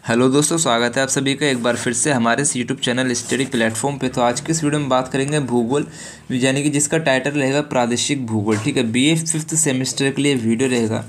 Hello दोस्तों, स्वागत है आप सभी का एक बार फिर से हमारे इस यूट्यूब चैनल स्टडी प्लेटफॉर्म पे। तो आज की इस वीडियो में बात करेंगे भूगोल, यानी कि जिसका टाइटल रहेगा प्रादेशिक भूगोल। ठीक है, बीए फिफ्थ सेमेस्टर के लिए वीडियो रहेगा।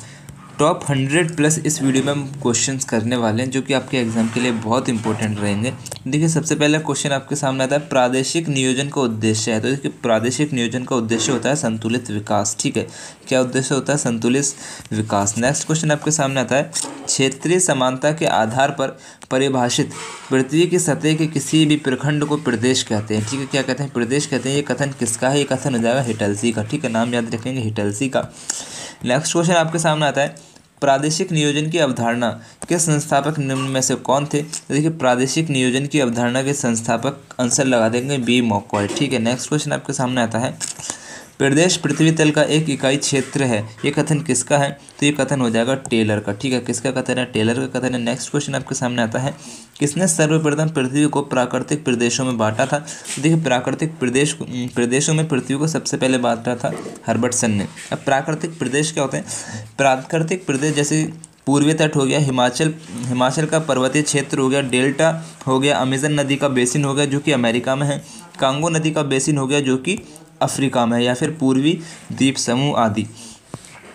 टॉप 100 प्लस इस वीडियो में हम क्वेश्चंस करने वाले हैं जो कि आपके एग्जाम के लिए बहुत इंपॉर्टेंट रहेंगे। देखिए, सबसे पहला क्वेश्चन आपके सामने आता है, प्रादेशिक नियोजन का उद्देश्य है। तो देखिए, प्रादेशिक नियोजन का उद्देश्य होता है संतुलित विकास। ठीक है, क्या उद्देश्य होता है? संतुलित विकास। नेक्स्ट क्वेश्चन आपके सामने आता है, क्षेत्रीय समानता के आधार पर परिभाषित पृथ्वी की सतह के किसी भी प्रखंड को प्रदेश कहते हैं। ठीक है, क्या कहते हैं? प्रदेश कहते हैं। ये कथन किसका है? ये कथन हो जाएगा हिटलसी का। ठीक है, नाम याद रखेंगे, हिटलसी का। नेक्स्ट क्वेश्चन आपके सामने आता है, प्रादेशिक नियोजन की अवधारणा के संस्थापक निम्न में से कौन थे? तो देखिए, प्रादेशिक नियोजन की अवधारणा के संस्थापक आंसर लगा देंगे बी मॉकॉय। ठीक है, नेक्स्ट क्वेश्चन आपके सामने आता है, प्रदेश पृथ्वी तल का एक इकाई क्षेत्र है। ये कथन किसका है? तो ये कथन हो जाएगा टेलर का। ठीक है, किसका कथन है? टेलर का कथन है। नेक्स्ट क्वेश्चन आपके सामने आता है, किसने सर्वप्रथम पृथ्वी को प्राकृतिक प्रदेशों में बांटा था? तो देखिए, प्राकृतिक प्रदेशों में पृथ्वी को सबसे पहले बांटा था हर्बर्टसन ने। अब प्राकृतिक प्रदेश क्या होते हैं? प्राकृतिक प्रदेश जैसे पूर्वी तट हो गया, हिमाचल का पर्वतीय क्षेत्र हो गया, डेल्टा हो गया, अमेजन नदी का बेसिन हो गया जो कि अमेरिका में है, कांगो नदी का बेसिन हो गया जो कि अफ्रीका में है, या फिर पूर्वी द्वीप समूह आदि।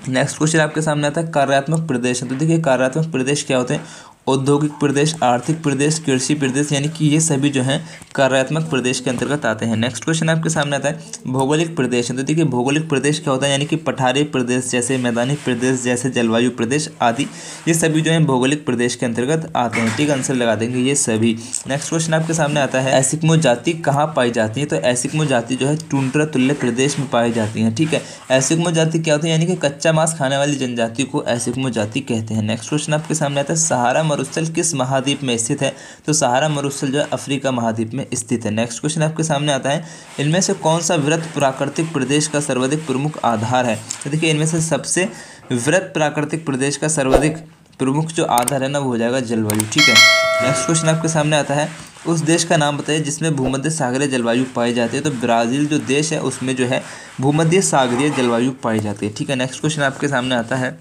नेक्स्ट क्वेश्चन आपके सामने आता है, कार्यात्मक प्रदेश। तो देखिए, कार्यात्मक प्रदेश क्या होते हैं? औद्योगिक प्रदेश, आर्थिक प्रदेश, कृषि प्रदेश, यानी कि ये सभी जो हैं कार्यात्मक प्रदेश के अंतर्गत आते हैं। नेक्स्ट क्वेश्चन आपके सामने आता है, भौगोलिक प्रदेश। तो देखिए, भौगोलिक प्रदेश क्या होता है? यानी कि पठारी प्रदेश जैसे, मैदानी प्रदेश जैसे, जलवायु प्रदेश आदि, ये सभी जो है भौगोलिक प्रदेश के अंतर्गत आते हैं। ठीक, आंसर लगा देंगे ये सभी। नेक्स्ट क्वेश्चन आपके सामने आता है, एस्किमो जाति कहाँ पाई जाती है? तो एस्किमो जाति जो है टुंड्रा तुल्य प्रदेश में पाई जाती है। ठीक है, एस्किमो जाति क्या होती है? यानी कि कच्चा मांस खाने वाली जनजाति को एस्किमो जाति कहते हैं। नेक्स्ट क्वेश्चन आपके सामने आता है, सहारा मरुस्थल किस महाद्वीप में स्थित है? तो सहारा मरुस्थल जो है अफ्रीका महाद्वीप में स्थित है। नेक्स्ट क्वेश्चन आपके सामने आता है, इनमें से कौन सा वृत्त प्राकृतिक प्रदेश का सर्वाधिक प्रमुख आधार है? तो देखिए, इनमें से सबसे वृत्त प्राकृतिक प्रदेश का सर्वाधिक प्रमुख जो आधार है ना, वो हो जाएगा जलवायु। ठीक है, नेक्स्ट क्वेश्चन आपके सामने आता है, उस देश का नाम बताइए जिसमें भूमध्य सागरीय जलवायु पाई जाती है। तो ब्राज़ील जो देश है उसमें जो है भूमध्य सागरीय जलवायु पाई जाती है। ठीक है, नेक्स्ट क्वेश्चन आपके सामने आता है,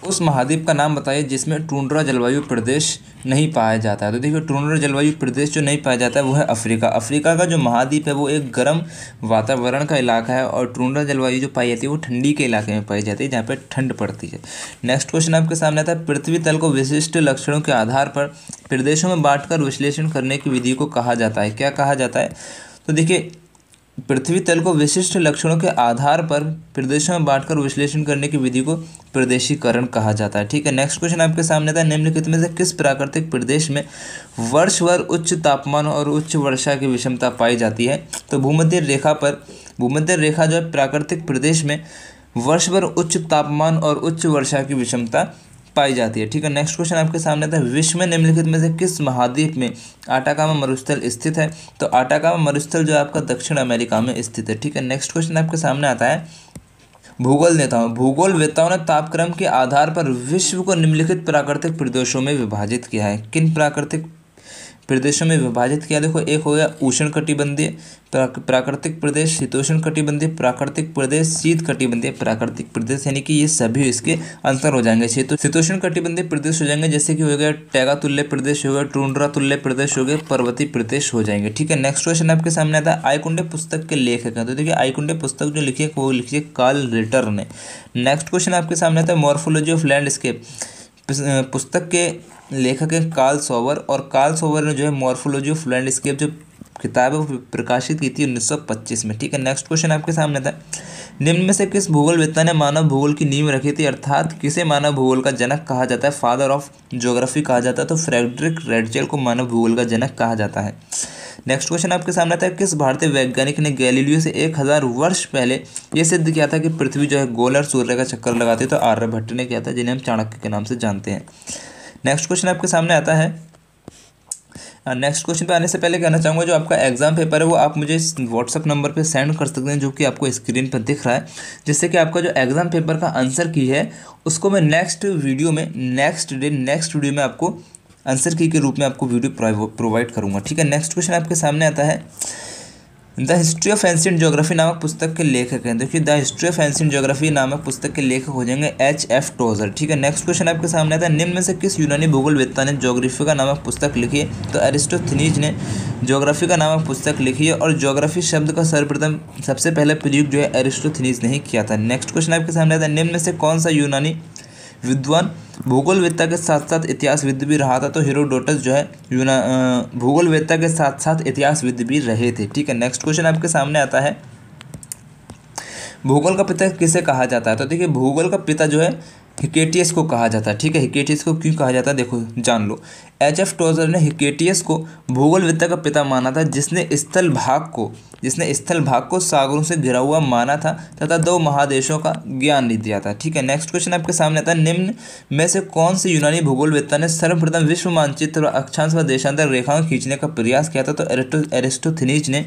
उस महाद्वीप का नाम बताइए जिसमें टुंड्रा जलवायु प्रदेश नहीं पाया जाता है। तो देखिए, टुंड्रा जलवायु प्रदेश जो नहीं पाया जाता है वो है अफ्रीका। अफ्रीका का जो महाद्वीप है वो एक गर्म वातावरण का इलाका है, और टुंड्रा जलवायु जो पाई जाती है वो ठंडी के इलाके में पाई जाती है जहाँ पे ठंड पड़ती है। नेक्स्ट क्वेश्चन आपके सामने आता है, पृथ्वी तल को विशिष्ट लक्षणों के आधार पर प्रदेशों में बांटकर विश्लेषण करने की विधि को कहा जाता है। क्या कहा जाता है? तो देखिए, पृथ्वी तल को विशिष्ट लक्षणों के आधार पर प्रदेशों में बांटकर विश्लेषण करने की विधि को प्रदेशीकरण कहा जाता है। ठीक है, नेक्स्ट क्वेश्चन आपके सामने था, निम्नलिखित में से किस प्राकृतिक प्रदेश में वर्षभर उच्च तापमान और उच्च वर्षा की विषमता पाई जाती है? तो भूमध्य रेखा जो है प्राकृतिक प्रदेश में वर्षभर उच्च तापमान और उच्च वर्षा की विषमता पाई जाती है। ठीक है, नेक्स्ट क्वेश्चन आपके सामने था, विश्व में निम्नलिखित में से किस महाद्वीप में आटाकामा मरुस्थल स्थित है? तो आटाकामा मरुस्थल जो है आपका दक्षिण अमेरिका में स्थित है। ठीक है, नेक्स्ट क्वेश्चन आपके सामने आता है, भूगोलवेत्ताओं ने तापक्रम के आधार पर विश्व को निम्नलिखित प्राकृतिक प्रदेशों में विभाजित किया है। किन प्राकृतिक प्रदेशों में विभाजित किया? देखो, एक हो गया उष्ण कटिबंधीय प्राकृतिक प्रदेश, शीतोष्ण कटिबंधीय प्राकृतिक प्रदेश, शीत कटिबंधीय प्राकृतिक प्रदेश, यानी कि ये सभी इसके अंतर हो जाएंगे। शीतोष्ण कटिबंधीय प्रदेश हो जाएंगे, जैसे कि हो गया टैगा तुल्य प्रदेश हो गया, टुंड्रा तुल्य प्रदेश हो गए, पर्वतीय प्रदेश हो जाएंगे। ठीक है, नेक्स्ट क्वेश्चन आपके सामने आता है, आइकुंडे पुस्तक के लेखक हैं। तो देखिए, आइकुंडे पुस्तक जो लिखी है वो लिखी है कार्ल रिटर ने। नेक्स्ट क्वेश्चन आपके सामने आता है, मॉर्फोलॉजी ऑफ लैंडस्केप पुस्तक के लेखक हैं कार्ल सॉवर, और कार्ल सॉवर ने जो है मॉर्फोलॉजी ऑफ लैंडस्केप जो किताब है वो प्रकाशित की थी 1925 में। ठीक है, नेक्स्ट क्वेश्चन आपके सामने था, निम्न में से किस भूगोलवेत्ता ने मानव भूगोल की नींव रखी थी? अर्थात किसे मानव भूगोल का जनक कहा जाता है? फादर ऑफ ज्योग्राफी कहा जाता है। तो फ्रेडरिक रेडजेल को मानव भूगोल का जनक कहा जाता है। नेक्स्ट क्वेश्चन आपके सामने आता है, किस भारतीय वैज्ञानिक ने गैलीलियो से 1000 वर्ष पहले ये सिद्ध किया था कि पृथ्वी जो है गोल और सूर्य का चक्कर लगाती है? तो आर्यभट्ट ने किया था, जिन्हें हम चाणक्य के नाम से जानते हैं। नेक्स्ट क्वेश्चन आपके सामने आता है, नेक्स्ट क्वेश्चन पे आने से पहले कहना चाहूँगा, जो आपका एग्जाम पेपर है वो आप मुझे इस व्हाट्सअप नंबर पे सेंड कर सकते हैं जो कि आपको स्क्रीन पर दिख रहा है, जिससे कि आपका जो एग्जाम पेपर का आंसर की है उसको मैं नेक्स्ट वीडियो में आपको आंसर की के रूप में आपको वीडियो प्रोवाइड करूँगा। ठीक है, नेक्स्ट क्वेश्चन आपके सामने आता है, the history of ancient geography नामक पुस्तक के लेखक हैं। देखिए the history of ancient geography नामक पुस्तक के लेखक हो जाएंगे H.F. टोजर। ठीक है, नेक्स्ट क्वेश्चन आपके सामने आता है, निम्न में से किस यूनानी भूगोलवेत्ता ने ज्योग्राफिका नामक पुस्तक लिखी है? तो एरिस्टोथेनीज ने ज्योग्राफिका नामक पुस्तक लिखी है और ज्योग्राफी शब्द का सर्वप्रथम सबसे पहले प्रयोग जो है एरिस्टोथेनीज ने ही किया था। नेक्स्ट क्वेश्चन आपके सामने आता है, निम्न में से कौन सा यूनानी विद्वान भूगोलवेत्ता के साथ साथ इतिहासविद भी रहा था? तो हेरोडोटस जो है भूगोलवेत्ता के साथ साथ इतिहासविद भी रहे थे। ठीक है, नेक्स्ट क्वेश्चन आपके सामने आता है, भूगोल का पिता किसे कहा जाता है? तो देखिए भूगोल का पिता जो है हिकेटियस को कहा जाता है। ठीक है, हिकेटियस को क्यों कहा जाता है देखो जान लो। H.F. टोजर ने हिकेटियस को भूगोलविद्या का पिता माना था, जिसने स्थल भाग को सागरों से घिरा हुआ माना था तथा 2 महादेशों का ज्ञान नहीं दिया था। ठीक है, नेक्स्ट क्वेश्चन आपके सामने आता है, निम्न में से कौन से यूनानी भूगोलवेत्ता ने सर्वप्रथम विश्व मानचित्र व अक्षांश व देशांतर रेखाओं खींचने का प्रयास किया था? तो एरिस्टोथेनीज ने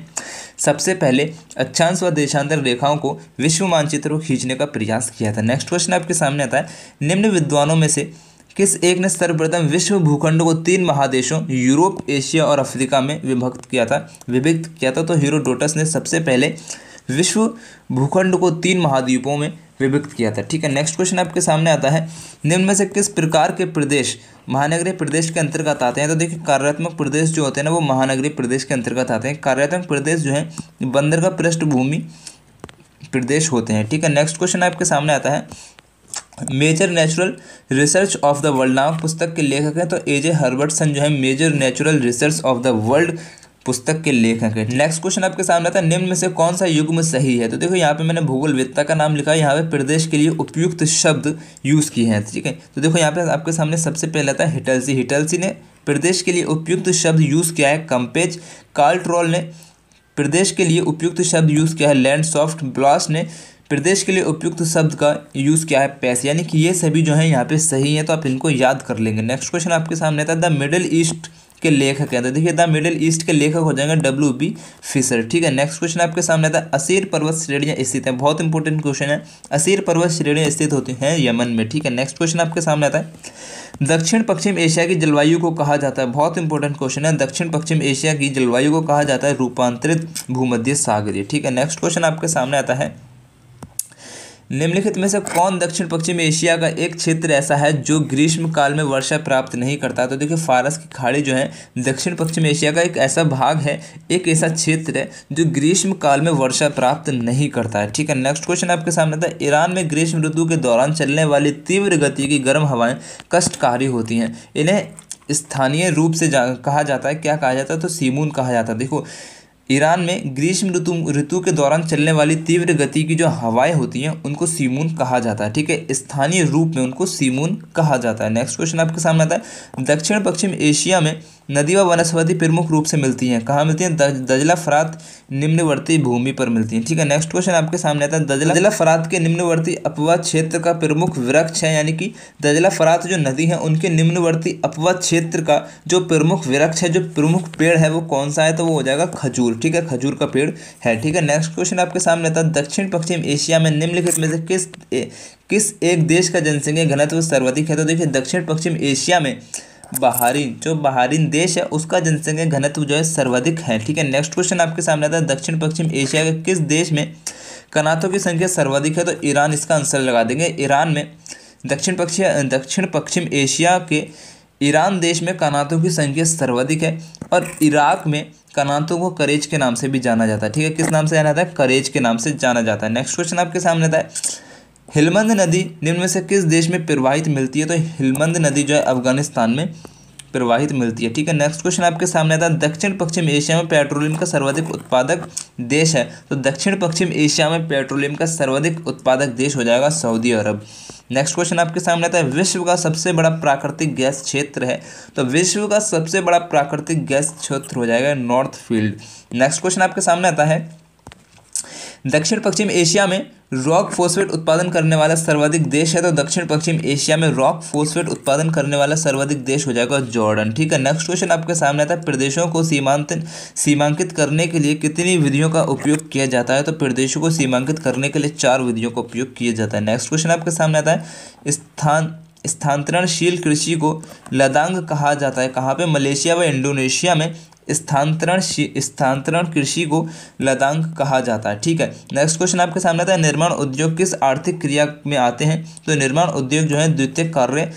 सबसे पहले अक्षांश व देशांतर रेखाओं को विश्व मानचित्र को खींचने का प्रयास किया था। नेक्स्ट क्वेश्चन आपके सामने आता है, निम्न विद्वानों में से किस एक ने सर्वप्रथम विश्व भूखंड को 3 महादेशों यूरोप, एशिया और अफ्रीका में विभक्त किया था? तो हेरोडोटस ने सबसे पहले विश्व भूखंड को 3 महाद्वीपों में विभक्त किया था। ठीक है, नेक्स्ट क्वेश्चन आपके सामने आता है, निम्न में से किस प्रकार के प्रदेश महानगरीय प्रदेश के अंतर्गत आते हैं? तो देखिए कार्यात्मक प्रदेश जो होते हैं ना वो महानगरीय प्रदेश के अंतर्गत आते हैं। कार्यात्मक प्रदेश जो है बंदरगाह पृष्ठभूमि प्रदेश होते हैं। ठीक है, नेक्स्ट क्वेश्चन आपके सामने आता है, major natural research of the world नामक पुस्तक के लेखक हैं? तो A.J. हर्बर्टसन जो है major natural research of the world पुस्तक के लेखक है। नेक्स्ट क्वेश्चन आपके सामने आता है, निम्न में से कौन सा युग्म सही है? तो देखो यहाँ पे मैंने भूगोलवेत्ता का नाम लिखा है, यहाँ पे प्रदेश के लिए उपयुक्त शब्द यूज़ किए हैं। ठीक है, तो देखो यहाँ पे आपके सामने सबसे पहले आता है हिटलसी ने प्रदेश के लिए उपयुक्त शब्द यूज़ किया है कंपेज। कार्ल ट्रॉल ने प्रदेश के लिए उपयुक्त शब्द यूज़ किया है लैंडसॉफ्ट। ब्लास ने प्रदेश के लिए उपयुक्त शब्द का यूज़ किया है पैस। यानी कि ये सभी जो है यहाँ पे सही हैं, तो आप इनको याद कर लेंगे। नेक्स्ट क्वेश्चन आपके सामने आता है, द मिडिल ईस्ट के लेखक हैं? तो देखिए द मिडिल ईस्ट के लेखक हो जाएंगे W.B. फिशर। ठीक है, नेक्स्ट क्वेश्चन आपके सामने आता है, असीर पर्वत श्रेणियाँ स्थित हैं? बहुत इंपॉर्टेंट क्वेश्चन है। असीर पर्वत श्रेणियाँ स्थित होती हैं यमन में। ठीक है, नेक्स्ट क्वेश्चन आपके सामने आता है, दक्षिण पश्चिम एशिया की जलवायु को कहा जाता है? बहुत इंपॉर्टेंट क्वेश्चन है। दक्षिण पश्चिम एशिया की जलवायु को कहा जाता है रूपांतरित भूमध्य सागरीय। ठीक है, नेक्स्ट क्वेश्चन आपके सामने आता है, निम्नलिखित में से कौन दक्षिण पश्चिम एशिया का एक क्षेत्र ऐसा है जो ग्रीष्म काल में वर्षा प्राप्त नहीं करता? तो देखिए फारस की खाड़ी जो है दक्षिण पश्चिम एशिया का एक ऐसा भाग है, एक ऐसा क्षेत्र है जो ग्रीष्म काल में वर्षा प्राप्त नहीं करता है। ठीक है, नेक्स्ट क्वेश्चन आपके सामने था, ईरान में ग्रीष्म ऋतु के दौरान चलने वाली तीव्र गति की गर्म हवाएं कष्टकारी होती हैं, इन्हें स्थानीय रूप से कहा जाता है, क्या कहा जाता है? तो सीमून कहा जाता है। देखो ईरान में ग्रीष्म ऋतु के दौरान चलने वाली तीव्र गति की जो हवाएं होती हैं उनको सीमून कहा जाता है। ठीक है, स्थानीय रूप में उनको सीमून कहा जाता है। नेक्स्ट क्वेश्चन आपके सामने आता है, दक्षिण पश्चिम एशिया में नदी व वनस्पति प्रमुख रूप से मिलती हैं, कहाँ मिलती हैं? दजला फरात निम्नवर्ती भूमि पर मिलती हैं। ठीक है, नेक्स्ट क्वेश्चन आपके सामने आता है, दजला फरात के निम्नवर्ती अपवाद क्षेत्र का प्रमुख वृक्ष है, यानी कि दजला फरात जो नदी है उनके निम्नवर्ती अपवाद क्षेत्र का जो प्रमुख वृक्ष है, जो प्रमुख पेड़ है वो कौन सा है? तो वो हो जाएगा खजूर। ठीक है, खजूर का पेड़ है। ठीक है, नेक्स्ट क्वेश्चन आपके सामने आता है, दक्षिण पश्चिम एशिया में निम्नलिखित में से किस एक देश का जनसंख्या घनत्व सर्वाधिक है? तो देखिए दक्षिण पश्चिम एशिया में बहारीन देश है उसका जनसंख्या घनत्व जो है सर्वाधिक है। ठीक है, नेक्स्ट क्वेश्चन आपके सामने आता है, दक्षिण पश्चिम एशिया के किस देश में कनातों की संख्या सर्वाधिक है? तो ईरान, इसका आंसर लगा देंगे। ईरान में दक्षिण पश्चिम एशिया के ईरान देश में कनातों की संख्या सर्वाधिक है और इराक में कनातों को करेज के नाम से भी जाना जाता है। ठीक है, किस नाम से जाना जाता है? करेज के नाम से जाना जाता है। नेक्स्ट क्वेश्चन आपके सामने आता है, हिलमंद नदी निम्न में से किस देश में प्रवाहित मिलती है? तो हिलमंद नदी जो है अफगानिस्तान में प्रवाहित मिलती है। ठीक है, नेक्स्ट क्वेश्चन आपके सामने आता है, दक्षिण पश्चिम एशिया में पेट्रोलियम का सर्वाधिक उत्पादक देश है? तो दक्षिण पश्चिम एशिया में पेट्रोलियम का सर्वाधिक उत्पादक देश हो जाएगा सऊदी अरब। नेक्स्ट क्वेश्चन आपके सामने आता है, विश्व का सबसे बड़ा प्राकृतिक गैस क्षेत्र है? तो विश्व का सबसे बड़ा प्राकृतिक गैस क्षेत्र हो जाएगा नॉर्थ फील्ड। नेक्स्ट क्वेश्चन आपके सामने आता है, दक्षिण पश्चिम एशिया में रॉक फॉस्फेट उत्पादन करने वाला सर्वाधिक देश है? तो दक्षिण पश्चिम एशिया में रॉक फॉस्फेट उत्पादन करने वाला सर्वाधिक देश हो जाएगा जॉर्डन। ठीक है, नेक्स्ट क्वेश्चन आपके सामने आता है, प्रदेशों को सीमांकित करने के लिए कितनी विधियों का उपयोग किया जाता है? तो प्रदेशों को सीमांकित करने के लिए 4 विधियों का उपयोग किया जाता है। नेक्स्ट क्वेश्चन आपके सामने आता है, स्थानांतरणशील कृषि को लदांग कहा जाता है, कहाँ पे? मलेशिया व इंडोनेशिया में स्थानांतरण कृषि को लदांक कहा जाता है। ठीक है, नेक्स्ट क्वेश्चन आपके सामने आता है, निर्माण उद्योग किस आर्थिक क्रिया में आते हैं? तो निर्माण उद्योग जो है द्वितीयक कार्य।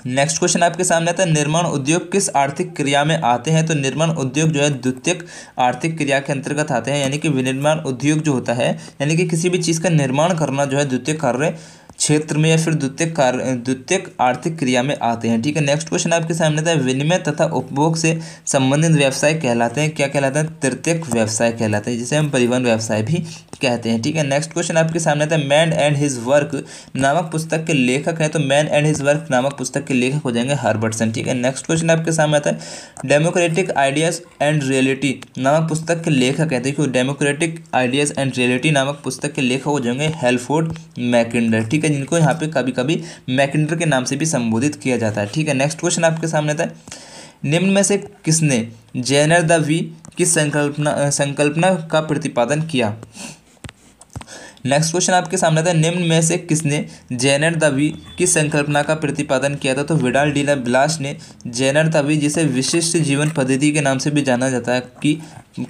नेक्स्ट क्वेश्चन आपके सामने आता है, निर्माण उद्योग किस आर्थिक क्रिया में आते हैं? तो निर्माण उद्योग जो है द्वितीयक आर्थिक क्रिया के अंतर्गत आते हैं, यानी कि विनिर्माण उद्योग जो होता है, यानी कि किसी भी चीज़ का निर्माण करना जो है द्वितीयक कार्य क्षेत्र में या फिर द्वितीयक आर्थिक क्रिया में आते हैं। ठीक है, नेक्स्ट क्वेश्चन आपके सामने था, विनिमय तथा उपभोग से संबंधित व्यवसाय कहलाते हैं, क्या कहलाते हैं? तृतीयक व्यवसाय कहलाते हैं, जिसे हम परिवहन व्यवसाय भी कहते हैं। ठीक है, नेक्स्ट क्वेश्चन आपके सामने था, मैन एंड हिज वर्क नामक पुस्तक के लेखक है। तो मैन एंड हिज वर्क नामक पुस्तक के लेखक हो जाएंगे हर्बर्टसन। ठीक है, नेक्स्ट क्वेश्चन आपके सामने आता है, डेमोक्रेटिक आइडियाज एंड रियलिटी नामक पुस्तक के लेखक है। देखिए, डेमोक्रेटिक आइडियाज एंड रियलिटी नामक पुस्तक के लेखक हो जाएंगे हेल्फोर्ड मैकिंडर। ठीक है, जिनको यहाँ पे कभी कभी मैकिंडर के नाम से भी संबोधित किया जाता है। ठीक है, नेक्स्ट क्वेश्चन आपके सामने था, निम्न में से किसने जेनर द वी की संकल्पना का प्रतिपादन किया? नेक्स्ट क्वेश्चन आपके सामने था, निम्न में से किसने जेनर द वी की संकल्पना का प्रतिपादन किया था? तो विडाल डी ब्लास ने जेनर द वी, जिसे विशिष्ट जीवन पद्धति के नाम से भी जाना जाता है, कि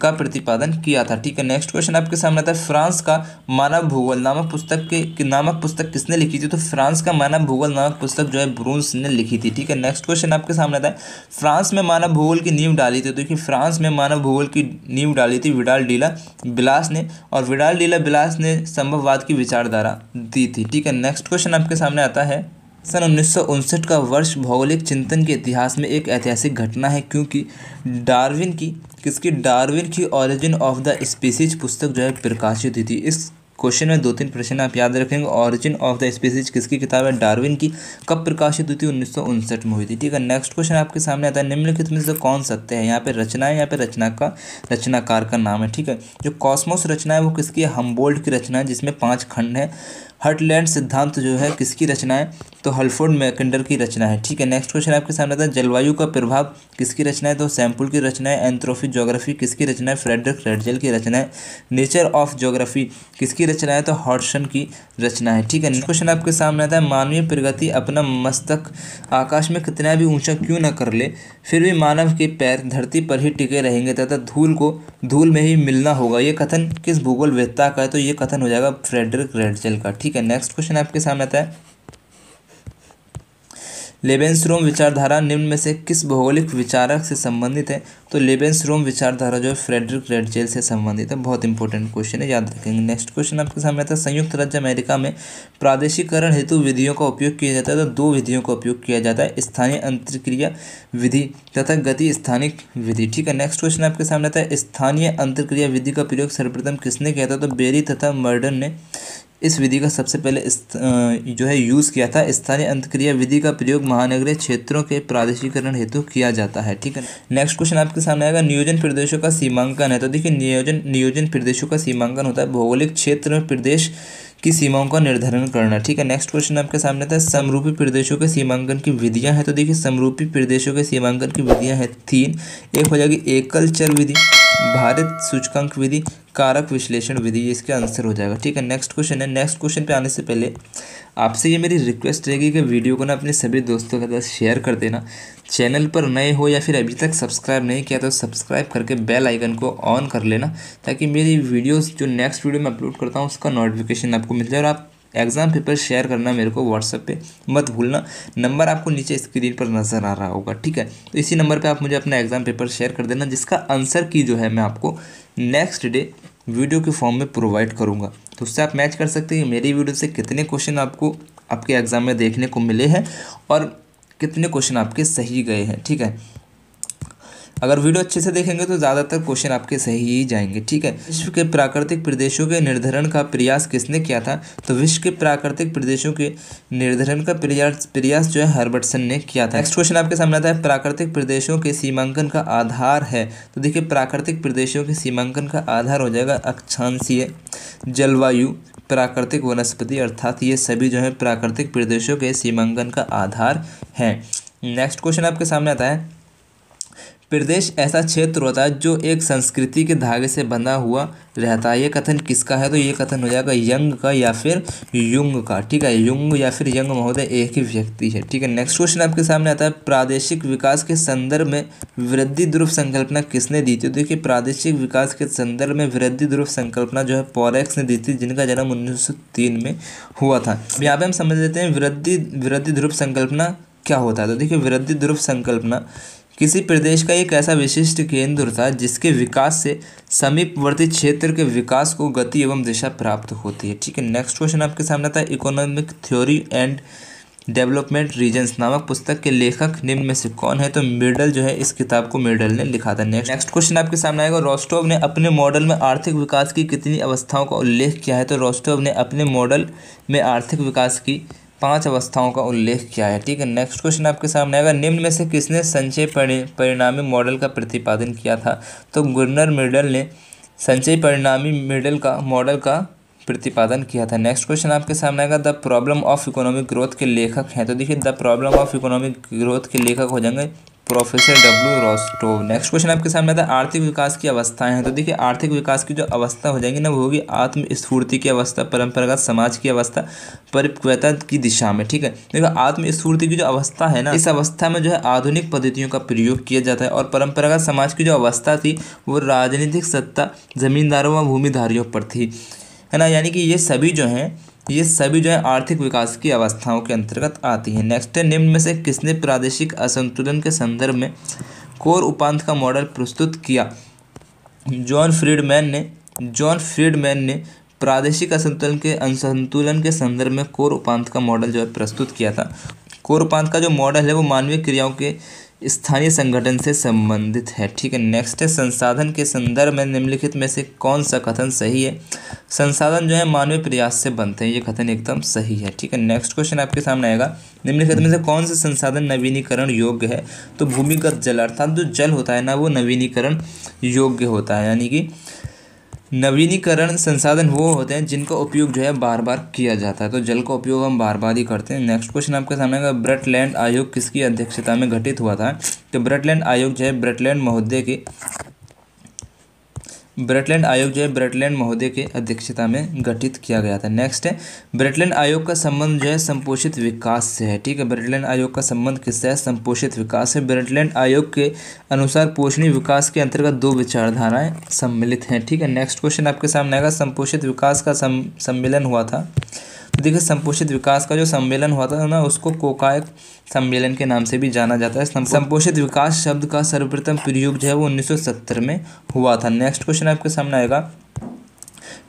का प्रतिपादन किया था। ठीक है, नेक्स्ट क्वेश्चन आपके सामने था, फ्रांस का मानव भूगोल नामक पुस्तक किसने लिखी थी? तो फ्रांस का मानव भूगोल नामक पुस्तक जो है ब्रून्स ने लिखी थी। ठीक है, नेक्स्ट क्वेश्चन आपके सामने था, फ्रांस में मानव भूगोल की नींव डाली थी। तो देखिए, फ्रांस में मानव भूगोल की नींव डाली थी विडाल डी ब्लास ने, और विडाल डी ब्लास ने संभववाद की विचारधारा दी थी। ठीक है, नेक्स्ट क्वेश्चन आपके सामने आता है, सन 1959 का वर्ष भौगोलिक चिंतन के इतिहास में एक ऐतिहासिक घटना है, क्योंकि डार्विन की ऑरिजिन ऑफ द स्पीसीज पुस्तक जो है प्रकाशित हुई थी। इस क्वेश्चन में 2-3 प्रश्न आप याद रखेंगे। ऑरिजिन ऑफ द स्पीसीज किसकी किताब है? डार्विन की। कब प्रकाशित हुई थी? 1959 में हुई थी। ठीक है, नेक्स्ट क्वेश्चन आपके सामने आता है, निम्नलिखित में से कौन सत्य है? यहाँ पे रचना है, यहाँ पे रचनाकार का नाम है। ठीक है, जो कॉस्मोस रचना है वो किसकी है? हम्बोल्ट की रचना है, जिसमें 5 खंड है। हर्टलैंड सिद्धांत जो है किसकी रचना है? तो हेल्फोर्ड मैकिंडर की रचना है। ठीक है, नेक्स्ट क्वेश्चन आपके सामने आता है, जलवायु का प्रभाव किसकी रचना है? तो सैम्पुल की रचना है। एंथ्रोपी ज्योग्राफी किसकी रचना है? फ्रेडरिक रेडजेल की रचना है। नेचर ऑफ ज्योग्राफी किसकी रचना है? तो हॉडसन की रचना है। ठीक है, नेक्स्ट क्वेश्चन आपके सामने आता है, मानवीय प्रगति अपना मस्तक आकाश में कितना भी ऊंचा क्यों न कर ले, फिर भी मानव के पैर धरती पर ही टिके रहेंगे तथा धूल में ही मिलना होगा। ये कथन किस भूगोल वेत्ता का है? तो ये कथन हो जाएगा फ्रेडरिक रेडजेल का। ठीक है, नेक्स्ट क्वेश्चन आपके सामने आता है, लेबेंसरोम विचारधारा निम्न में से किस भौगोलिक विचारक से संबंधित है? तो लेबेंसरोम विचारधारा जो है फ्रेडरिक रेडजेल से संबंधित है। बहुत इंपॉर्टेंट क्वेश्चन है, याद रखेंगे। नेक्स्ट क्वेश्चन आपके सामने आता है, संयुक्त राज्य अमेरिका में प्रादेशिकरण हेतु विधियों का उपयोग किया जाता है। तो 2 विधियों का उपयोग किया जाता है, स्थानीय अंतरक्रिया विधि तथा गति स्थानिक विधि। ठीक है, नेक्स्ट क्वेश्चन आपके सामने आता है, स्थानीय अंतरक्रिया विधि का प्रयोग सर्वप्रथम किसने किया था? तो बेरी तथा मर्डन ने इस विधि का सबसे पहले जो है यूज़ किया था। स्थानीय अंतक्रिया विधि का प्रयोग महानगरीय क्षेत्रों के प्रादेशिकरण हेतु किया जाता है। ठीक है, नेक्स्ट क्वेश्चन आपके सामने आएगा, नियोजन प्रदेशों का सीमांकन है। तो देखिए, नियोजन प्रदेशों का सीमांकन होता है भौगोलिक क्षेत्र में प्रदेश की सीमाओं का निर्धारण करना। ठीक है, नेक्स्ट क्वेश्चन आपके सामने था, समरूपी प्रदेशों के सीमांकन की विधियां हैं। तो देखिए, समरूपी प्रदेशों के सीमांकन की विधियां हैं 3। एक हो जाएगी एकल चर विधि, भारित सूचकांक विधि, कारक विश्लेषण विधि। इसका आंसर हो जाएगा। ठीक है, नेक्स्ट क्वेश्चन है। नेक्स्ट क्वेश्चन पे आने से पहले आपसे ये मेरी रिक्वेस्ट रहेगी कि वीडियो को ना अपने सभी दोस्तों के साथ शेयर कर देना। चैनल पर नए हो या फिर अभी तक सब्सक्राइब नहीं किया तो सब्सक्राइब करके बेल आइकन को ऑन कर लेना, ताकि मेरी वीडियोस जो नेक्स्ट वीडियो में अपलोड करता हूँ उसका नोटिफिकेशन आपको मिल जाए। और आप एग्ज़ाम पेपर शेयर करना मेरे को व्हाट्सएप पे मत भूलना। नंबर आपको नीचे स्क्रीन पर नज़र आ रहा होगा। ठीक है, तो इसी नंबर पे आप मुझे अपना एग्ज़ाम पेपर शेयर कर देना, जिसका आंसर की जो है मैं आपको नेक्स्ट डे वीडियो के फॉर्म में प्रोवाइड करूँगा। तो उससे आप मैच कर सकते हैं मेरी वीडियो से कितने क्वेश्चन आपको आपके एग्ज़ाम में देखने को मिले हैं और कितने क्वेश्चन आपके सही गए हैं। ठीक है, अगर वीडियो अच्छे से देखेंगे तो ज़्यादातर क्वेश्चन आपके सही ही जाएंगे। ठीक है, विश्व के प्राकृतिक प्रदेशों के निर्धारण का प्रयास किसने किया था? तो विश्व के प्राकृतिक प्रदेशों के निर्धारण का प्रयास जो है हर्बर्टसन ने किया था। नेक्स्ट क्वेश्चन आपके सामने आता है, प्राकृतिक प्रदेशों के सीमांकन का आधार है। तो देखिए, प्राकृतिक प्रदेशों के सीमांकन का आधार हो जाएगा अक्षांशीय, जलवायु, प्राकृतिक वनस्पति, अर्थात ये सभी जो है प्राकृतिक प्रदेशों के सीमांकन का आधार है। नेक्स्ट क्वेश्चन आपके सामने आता है, प्रदेश ऐसा क्षेत्र होता है जो एक संस्कृति के धागे से बंधा हुआ रहता है। ये कथन किसका है? तो ये कथन हो जाएगा यंग का या फिर युंग का। ठीक है, युंग या फिर यंग महोदय एक ही व्यक्ति है। ठीक है, नेक्स्ट क्वेश्चन आपके सामने आता है, प्रादेशिक विकास के संदर्भ में वृद्धि ध्रुव संकल्पना किसने दी थी? तो देखिए, प्रादेशिक विकास के संदर्भ में वृद्धि ध्रुव संकल्पना जो है पॉरेक्स ने दी थी, जिनका जन्म 1903 में हुआ था। यहाँ पे हम समझ लेते हैं वृद्धि ध्रुव संकल्पना क्या होता है। तो देखिए, वृद्धि ध्रुव संकल्पना किसी प्रदेश का एक ऐसा विशिष्ट केंद्र होता है जिसके विकास से समीपवर्ती क्षेत्र के विकास को गति एवं दिशा प्राप्त होती है। ठीक है, नेक्स्ट क्वेश्चन आपके सामने आता है, economic theory and development regions नामक पुस्तक के लेखक निम्न में से कौन है? तो मिडल जो है इस किताब को मिडल ने लिखा था। नेक्स्ट क्वेश्चन आपके सामने आएगा, रोस्टोव ने अपने मॉडल में आर्थिक विकास की कितनी अवस्थाओं का उल्लेख किया है? तो रोस्टोव ने अपने मॉडल में आर्थिक विकास की 5 अवस्थाओं का उल्लेख किया है। ठीक है, नेक्स्ट क्वेश्चन आपके सामने आएगा, निम्न में से किसने संचय परिणामी मॉडल का प्रतिपादन किया था? तो गुर्नर मिडल ने संचय परिणामी मॉडल का प्रतिपादन किया था। नेक्स्ट क्वेश्चन आपके सामने आएगा, the problem of economic growth के लेखक हैं? तो देखिए, the problem of economic growth के लेखक हो जाएंगे professor W Rostow. Next question आपके सामने आता है, आर्थिक विकास की अवस्थाएं हैं? तो देखिए, आर्थिक विकास की जो अवस्था हो जाएगी ना, वो होगी आत्मस्फूर्ति की अवस्था, परंपरागत समाज की अवस्था, परिपक्वता की दिशा में। ठीक है, देखो, आत्मस्फूर्ति की जो अवस्था है ना, इस अवस्था में जो है आधुनिक पद्धतियों का प्रयोग किया जाता है। और परंपरागत समाज की जो अवस्था थी वो राजनीतिक सत्ता जमींदारों व भूमिधारियों पर थी, है ना। यानी कि ये सभी जो है आर्थिक विकास की अवस्थाओं के अंतर्गत आती हैं। नेक्स्ट है, निम्न में से किसने प्रादेशिक असंतुलन के संदर्भ में कोर उपांत का मॉडल प्रस्तुत किया? जॉन फ्रीडमैन ने प्रादेशिक असंतुलन के संदर्भ में कोर उपांत का मॉडल जो है प्रस्तुत किया था। कोर उपांत का जो मॉडल है वो मानवीय क्रियाओं के स्थानीय संगठन से संबंधित है। ठीक है, नेक्स्ट है, संसाधन के संदर्भ में निम्नलिखित में से कौन सा कथन सही है? संसाधन जो है मानवीय प्रयास से बनते हैं, ये कथन एकदम सही है। ठीक है, नेक्स्ट क्वेश्चन आपके सामने आएगा, निम्नलिखित में से कौन सा संसाधन नवीनीकरण योग्य है? तो भूमिगत जल, अर्थात जो जल होता है ना, वो नवीनीकरण योग्य होता है। यानी कि नवीनीकरण संसाधन वो होते हैं जिनका उपयोग जो है बार बार किया जाता है। तो जल का उपयोग हम बार बार ही करते हैं। नेक्स्ट क्वेश्चन आपके सामने आएगा, ब्रटलैंड आयोग किसकी अध्यक्षता में गठित हुआ था? तो ब्रटलैंड आयोग जो है ब्रटलैंड महोदय के अध्यक्षता में गठित किया गया था। नेक्स्ट है, ब्रटलैंड आयोग का संबंध जो है संपोषित विकास से है। ठीक है, ब्रटलैंड आयोग का संबंध किससे है? संपोषित विकास है। ब्रटलैंड आयोग के अनुसार पोषणीय विकास के अंतर्गत 2 विचारधाराएं सम्मिलित हैं। ठीक है, नेक्स्ट क्वेश्चन आपके सामने आएगा, संपोषित विकास का सम्मेलन हुआ था। तो देखिए, संपोषित विकास का जो सम्मेलन हुआ था ना, उसको कोकायक सम्मेलन के नाम से भी जाना जाता है। संपोषित विकास शब्द का सर्वप्रथम प्रयोग जो है वो 1970 में हुआ था। नेक्स्ट क्वेश्चन आपके सामने आएगा,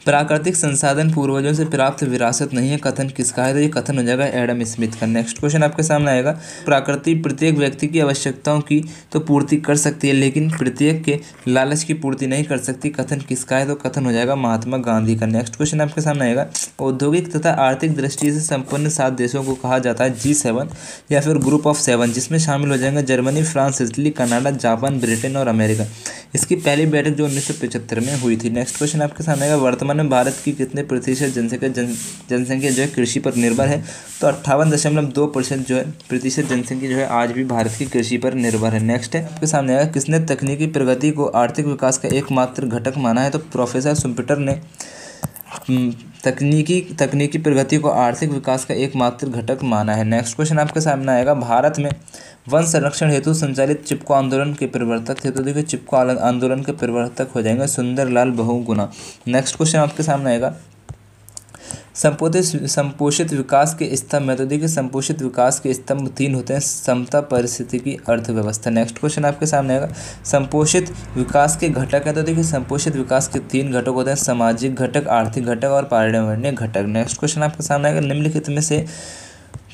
प्राकृतिक संसाधन पूर्वजों से प्राप्त विरासत नहीं है, कथन किसका है? तो ये कथन हो जाएगा एडम स्मिथ का। नेक्स्ट क्वेश्चन आपके सामने आएगा, प्रकृति प्रत्येक व्यक्ति की आवश्यकताओं की तो पूर्ति कर सकती है, लेकिन प्रत्येक के लालच की पूर्ति नहीं कर सकती, कथन किसका है? तो कथन हो जाएगा महात्मा गांधी का। नेक्स्ट क्वेश्चन आपके सामने आएगा, औद्योगिक तथा आर्थिक दृष्टि से संपन्न 7 देशों को कहा जाता है G7 या फिर ग्रुप ऑफ 7, जिसमें शामिल हो जाएंगे Germany, France, Italy, Canada, Japan, Britain और अमेरिका। इसकी पहली बैठक जो 1975 में हुई थी। नेक्स्ट क्वेश्चन आपके सामने आएगा, वर्तमान में भारत की कितने प्रतिशत जनसंख्या जो है कृषि पर निर्भर है? तो 58.2% जो है प्रतिशत जनसंख्या जो है आज भी भारत की कृषि पर निर्भर है। नेक्स्ट है आपके सामने आएगा, किसने तकनीकी प्रगति को आर्थिक विकास का एकमात्र घटक माना है? तो प्रोफेसर शुम्पेटर ने तकनीकी प्रगति को आर्थिक विकास का एकमात्र घटक माना है। नेक्स्ट क्वेश्चन आपके सामने आएगा, भारत में वन संरक्षण हेतु संचालित चिपको आंदोलन के प्रवर्तक थे? तो देखिए, चिपको आंदोलन के प्रवर्तक हो जाएंगे सुंदरलाल बहुगुणा। नेक्स्ट क्वेश्चन आपके सामने आएगा, संपोषित विकास के स्तंभ है? तो देखिए, संपोषित विकास के स्तंभ 3 होते हैं, समता, पारिस्थितिकी, अर्थव्यवस्था। नेक्स्ट क्वेश्चन आपके सामने आएगा, संपोषित विकास के घटक है? तो देखिए, संपोषित विकास के 3 घटक होते हैं, सामाजिक घटक, आर्थिक घटक और पर्यावरणीय घटक। नेक्स्ट क्वेश्चन आपके सामने आएगा, निम्नलिखित में से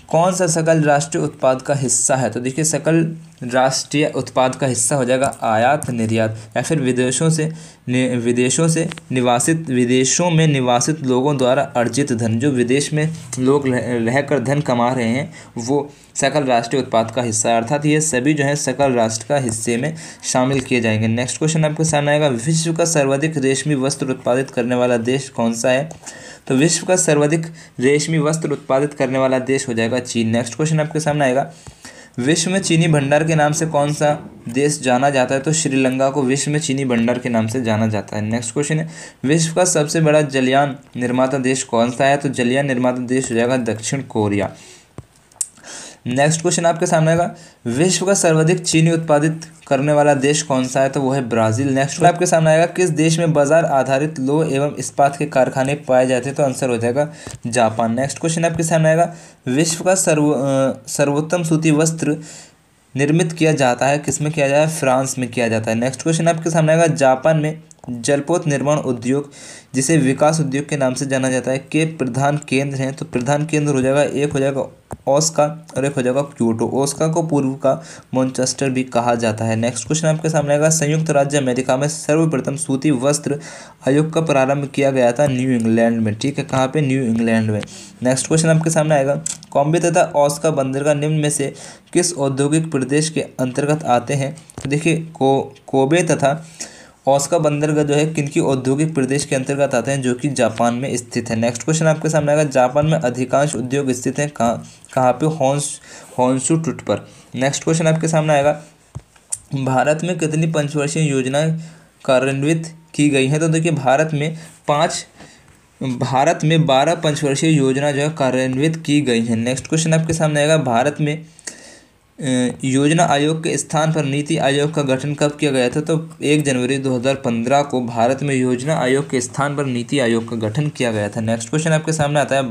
कौन सा सकल राष्ट्रीय उत्पाद का हिस्सा है? तो देखिए, सकल राष्ट्रीय उत्पाद का हिस्सा हो जाएगा आयात निर्यात, या फिर विदेशों में निवासित लोगों द्वारा अर्जित धन। जो विदेश में लोग रहकर धन कमा रहे हैं वो सकल राष्ट्रीय उत्पाद का हिस्सा है, अर्थात ये सभी जो है सकल राष्ट्र का हिस्से में शामिल किए जाएंगे। नेक्स्ट क्वेश्चन आपके सामने आएगा, विश्व का सर्वाधिक रेशमी वस्त्र उत्पादित करने वाला देश कौन सा है? तो विश्व का सर्वाधिक रेशमी वस्त्र उत्पादित करने वाला देश हो जाएगा चीन। नेक्स्ट क्वेश्चन आपके सामने आएगा, विश्व में चीनी भंडार के नाम से कौन सा देश जाना जाता है? तो श्रीलंका को विश्व में चीनी भंडार के नाम से जाना जाता है। नेक्स्ट क्वेश्चन है, विश्व का सबसे बड़ा जलयान निर्माता देश कौन सा है? तो जलयान निर्माता देश हो जाएगा दक्षिण कोरिया। नेक्स्ट क्वेश्चन आपके सामने आएगा, विश्व का सर्वाधिक चीनी उत्पादित करने वाला देश कौन सा है? तो वो है ब्राजील। नेक्स्ट आपके सामने आएगा, किस देश में बाजार आधारित लोह एवं इस्पात के कारखाने पाए जाते हैं? तो आंसर हो जाएगा जापान। नेक्स्ट क्वेश्चन आपके सामने आएगा, विश्व का सर्वोत्तम सूती वस्त्र निर्मित किया जाता है किसमें किया जाता है? फ्रांस में किया जाता है। नेक्स्ट क्वेश्चन आपके सामने आएगा, जापान में जलपोत निर्माण उद्योग जिसे विकास उद्योग के नाम से जाना जाता है के प्रधान केंद्र हैं? तो प्रधान केंद्र हो जाएगा, एक हो जाएगा ओसाका और एक हो जाएगा क्योटो। ओसाका को पूर्व का मैनचेस्टर भी कहा जाता है। नेक्स्ट क्वेश्चन आपके सामने आएगा, संयुक्त राज्य अमेरिका में सर्वप्रथम सूती वस्त्र आयोग का प्रारंभ किया गया था न्यू इंग्लैंड में। ठीक है, कहाँ पे? न्यू इंग्लैंड में। नेक्स्ट क्वेश्चन आपके सामने आएगा, कॉम्बे तथा ओसाका बंदरगाह निम्न में से किस औद्योगिक प्रदेश के अंतर्गत आते हैं? तो देखिए, कोबे तथा ओसाका बंदरगाह जो है किनकी औद्योगिक प्रदेश के अंतर्गत आते हैं? जो कि जापान में स्थित है। नेक्स्ट क्वेश्चन आपके सामने आएगा, जापान में अधिकांश उद्योग स्थित हैं कहाँ पे? होन्शु तट पर। नेक्स्ट क्वेश्चन आपके सामने आएगा, भारत में कितनी पंचवर्षीय योजनाएं कार्यान्वित की गई हैं? तो देखिए, भारत में 12 पंचवर्षीय योजना जो है कार्यान्वित की गई हैं। नेक्स्ट क्वेश्चन आपके सामने आएगा, भारत में योजना आयोग के स्थान पर नीति आयोग का गठन कब किया गया था? तो 1 जनवरी 2015 को भारत में योजना आयोग के स्थान पर नीति आयोग का गठन किया गया था। नेक्स्ट क्वेश्चन आपके सामने आता है,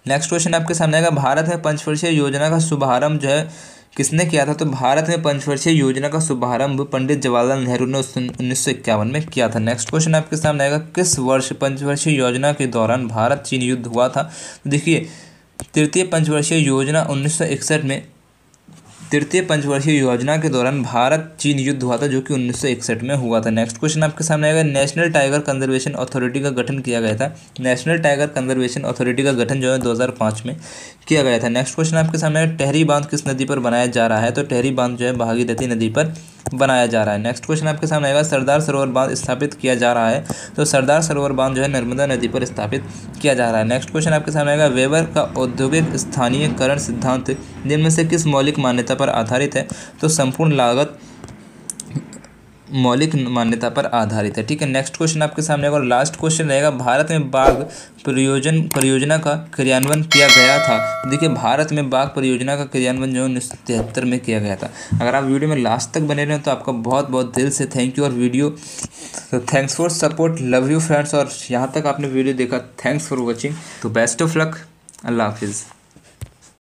नेक्स्ट क्वेश्चन आपके सामने आएगा, भारत में पंचवर्षीय योजना का शुभारंभ जो है किसने किया था? तो भारत में पंचवर्षीय योजना का शुभारंभ पंडित जवाहरलाल नेहरू ने 1951 में किया था। नेक्स्ट क्वेश्चन आपके सामने आएगा, किस वर्ष पंचवर्षीय योजना के दौरान भारत चीन युद्ध हुआ था? तो देखिए, तृतीय पंचवर्षीय योजना 1961 में तृतीय पंचवर्षीय योजना के दौरान भारत चीन युद्ध हुआ था जो कि 1961 में हुआ था। नेक्स्ट क्वेश्चन आपके सामने आएगा, नेशनल टाइगर कंजर्वेशन अथॉरिटी का गठन किया गया था। नेशनल टाइगर कंजर्वेशन अथॉरिटी का गठन जो है 2005 में किया गया था। नेक्स्ट क्वेश्चन आपके सामने आएगा, टेहरी बांध किस नदी पर बनाया जा रहा है? तो टेहरी बांध जो है भागीरथी नदी पर बनाया जा रहा है। नेक्स्ट क्वेश्चन आपके सामने आएगा, सरदार सरोवर बांध स्थापित किया जा रहा है। तो सरदार सरोवर बांध जो है नर्मदा नदी पर स्थापित किया जा रहा है। नेक्स्ट क्वेश्चन आपके सामने आएगा, वेबर का औद्योगिक स्थानीयकरण सिद्धांत निम्न में से किस मौलिक मान्यता पर आधारित है? तो संपूर्ण लागत मौलिक मान्यता पर आधारित है। ठीक है, नेक्स्ट क्वेश्चन आपके सामने और लास्ट क्वेश्चन रहेगा, भारत में बाघ परियोजना का क्रियान्वयन किया गया था। देखिए, भारत में बाघ परियोजना का क्रियान्वयन जो 1973 में किया गया था। अगर आप वीडियो में लास्ट तक बने रहे तो आपका बहुत बहुत दिल से थैंक यू। और वीडियो तो thanks for support, love you friends. और यहाँ तक आपने वीडियो देखा, थैंक्स फॉर वॉचिंग। तो बेस्ट ऑफ लक, अल्लाह हाफिज़।